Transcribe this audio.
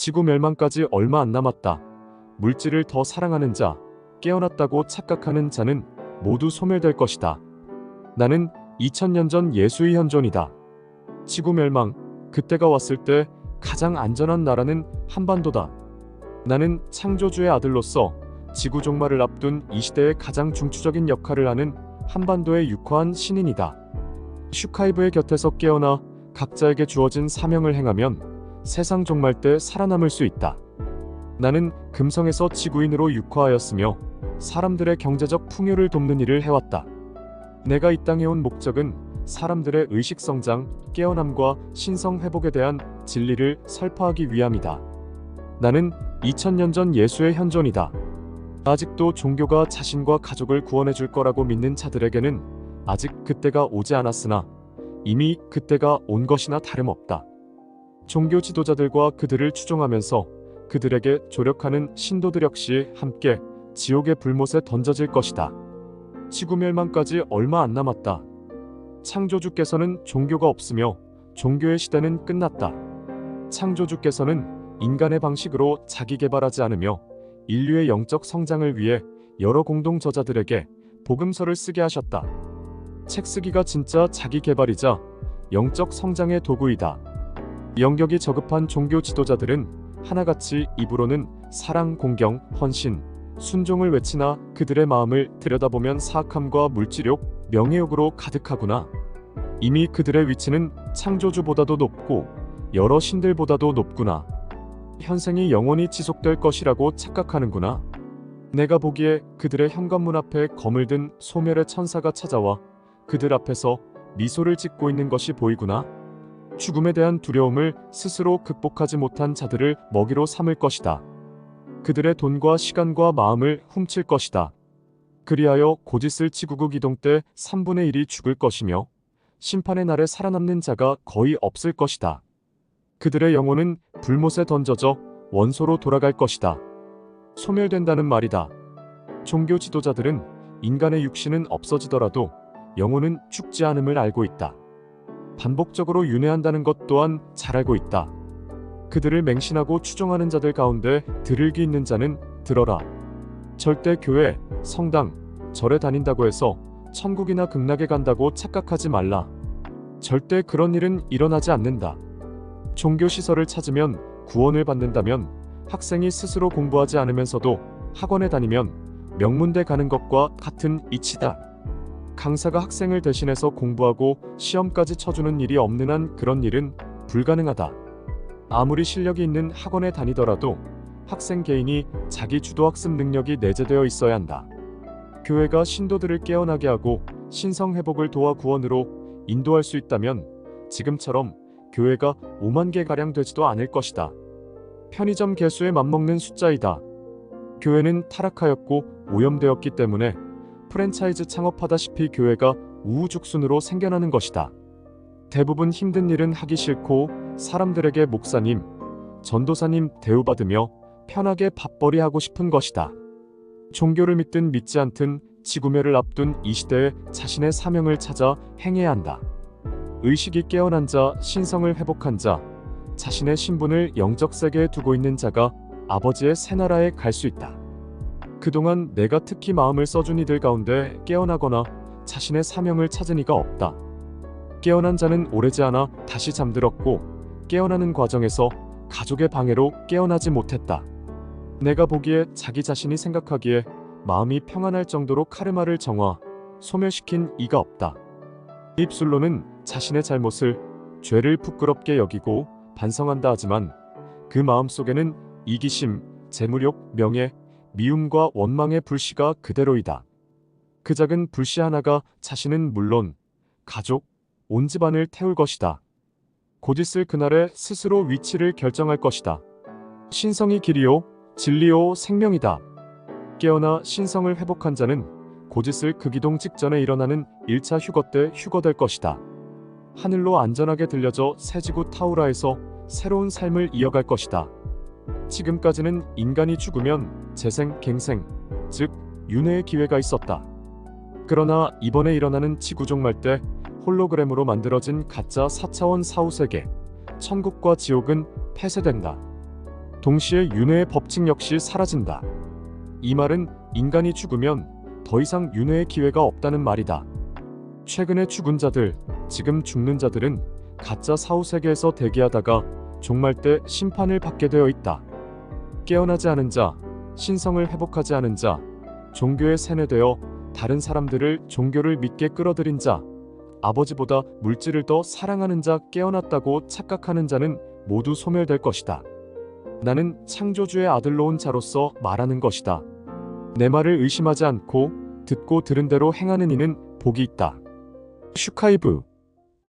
지구 멸망까지 얼마 안 남았다. 물질을 더 사랑하는 자, 깨어났다고 착각하는 자는 모두 소멸될 것이다. 나는 2000년 전 예수의 현존이다. 지구 멸망, 그때가 왔을 때 가장 안전한 나라는 한반도다. 나는 창조주의 아들로서 지구 종말을 앞둔 이 시대의 가장 중추적인 역할을 하는 한반도의 유커한 신인이다. 슈카이브의 곁에서 깨어나 각자에게 주어진 사명을 행하면 세상 종말 때 살아남을 수 있다. 나는 금성에서 지구인으로 육화하였으며 사람들의 경제적 풍요를 돕는 일을 해왔다. 내가 이 땅에 온 목적은 사람들의 의식 성장, 깨어남과 신성 회복에 대한 진리를 설파하기 위함이다. 나는 2000년 전 예수의 현존이다. 아직도 종교가 자신과 가족을 구원해 줄 거라고 믿는 자들에게는 아직 그때가 오지 않았으나 이미 그때가 온 것이나 다름없다. 종교 지도자들과 그들을 추종하면서 그들에게 조력하는 신도들 역시 함께 지옥의 불못에 던져질 것이다. 지구 멸망까지 얼마 안 남았다. 창조주께서는 종교가 없으며 종교의 시대는 끝났다. 창조주께서는 인간의 방식으로 자기 개발하지 않으며 인류의 영적 성장을 위해 여러 공동 저자들에게 복음서를 쓰게 하셨다. 책 쓰기가 진짜 자기 개발이자 영적 성장의 도구이다. 영격이 저급한 종교 지도자들은 하나같이 입으로는 사랑, 공경, 헌신, 순종을 외치나 그들의 마음을 들여다보면 사악함과 물질욕, 명예욕으로 가득하구나. 이미 그들의 위치는 창조주보다도 높고 여러 신들보다도 높구나. 현생이 영원히 지속될 것이라고 착각하는구나. 내가 보기에 그들의 현관문 앞에 검을 든 소멸의 천사가 찾아와 그들 앞에서 미소를 짓고 있는 것이 보이구나. 죽음에 대한 두려움을 스스로 극복하지 못한 자들을 먹이로 삼을 것이다. 그들의 돈과 시간과 마음을 훔칠 것이다. 그리하여 곧 있을 지구국 이동 때 3분의 1이 죽을 것이며 심판의 날에 살아남는 자가 거의 없을 것이다. 그들의 영혼은 불못에 던져져 원소로 돌아갈 것이다. 소멸된다는 말이다. 종교 지도자들은 인간의 육신은 없어지더라도 영혼은 죽지 않음을 알고 있다. 반복적으로 윤회한다는 것 또한 잘 알고 있다. 그들을 맹신하고 추종하는 자들 가운데 들을 귀 있는 자는 들어라. 절대 교회, 성당, 절에 다닌다고 해서 천국이나 극락에 간다고 착각하지 말라. 절대 그런 일은 일어나지 않는다. 종교시설을 찾으면 구원을 받는다면 학생이 스스로 공부하지 않으면서도 학원에 다니면 명문대 가는 것과 같은 이치다. 강사가 학생을 대신해서 공부하고 시험까지 쳐주는 일이 없는 한 그런 일은 불가능하다. 아무리 실력이 있는 학원에 다니더라도 학생 개인이 자기 주도학습 능력이 내재되어 있어야 한다. 교회가 신도들을 깨어나게 하고 신성 회복을 도와 구원으로 인도할 수 있다면 지금처럼 교회가 5만 개가량 되지도 않을 것이다. 편의점 개수에 맞먹는 숫자이다. 교회는 타락하였고 오염되었기 때문에 프랜차이즈 창업하다시피 교회가 우후죽순으로 생겨나는 것이다. 대부분 힘든 일은 하기 싫고 사람들에게 목사님, 전도사님 대우받으며 편하게 밥벌이 하고 싶은 것이다. 종교를 믿든 믿지 않든 지구멸을 앞둔 이 시대에 자신의 사명을 찾아 행해야 한다. 의식이 깨어난 자, 신성을 회복한 자, 자신의 신분을 영적 세계에 두고 있는 자가 아버지의 새나라에 갈 수 있다. 그동안 내가 특히 마음을 써준 이들 가운데 깨어나거나 자신의 사명을 찾은 이가 없다. 깨어난 자는 오래지 않아 다시 잠들었고 깨어나는 과정에서 가족의 방해로 깨어나지 못했다. 내가 보기에 자기 자신이 생각하기에 마음이 평안할 정도로 카르마를 정화, 소멸시킨 이가 없다. 입술로는 자신의 잘못을, 죄를 부끄럽게 여기고 반성한다 하지만 그 마음속에는 이기심, 재물욕, 명예, 미움과 원망의 불씨가 그대로이다. 그 작은 불씨 하나가 자신은 물론 가족, 온 집안을 태울 것이다. 곧 있을 그날에 스스로 위치를 결정할 것이다. 신성이 길이요, 진리요, 생명이다. 깨어나 신성을 회복한 자는 곧 있을 극이동 직전에 일어나는 1차 휴거 때 휴거될 것이다. 하늘로 안전하게 들려져 새지구 타우라에서 새로운 삶을 이어갈 것이다. 지금까지는 인간이 죽으면 재생, 갱생, 즉 윤회의 기회가 있었다. 그러나 이번에 일어나는 지구 종말 때 홀로그램으로 만들어진 가짜 4차원 사후세계, 천국과 지옥은 폐쇄된다. 동시에 윤회의 법칙 역시 사라진다. 이 말은 인간이 죽으면 더 이상 윤회의 기회가 없다는 말이다. 최근에 죽은 자들, 지금 죽는 자들은 가짜 사후세계에서 대기하다가 종말 때 심판을 받게 되어 있다. 깨어나지 않은 자, 신성을 회복하지 않은 자, 종교에 세뇌되어 다른 사람들을 종교를 믿게 끌어들인 자, 아버지보다 물질을 더 사랑하는 자, 깨어났다고 착각하는 자는 모두 소멸될 것이다. 나는 창조주의 아들로 온 자로서 말하는 것이다. 내 말을 의심하지 않고 듣고 들은 대로 행하는 이는 복이 있다. 슈카이브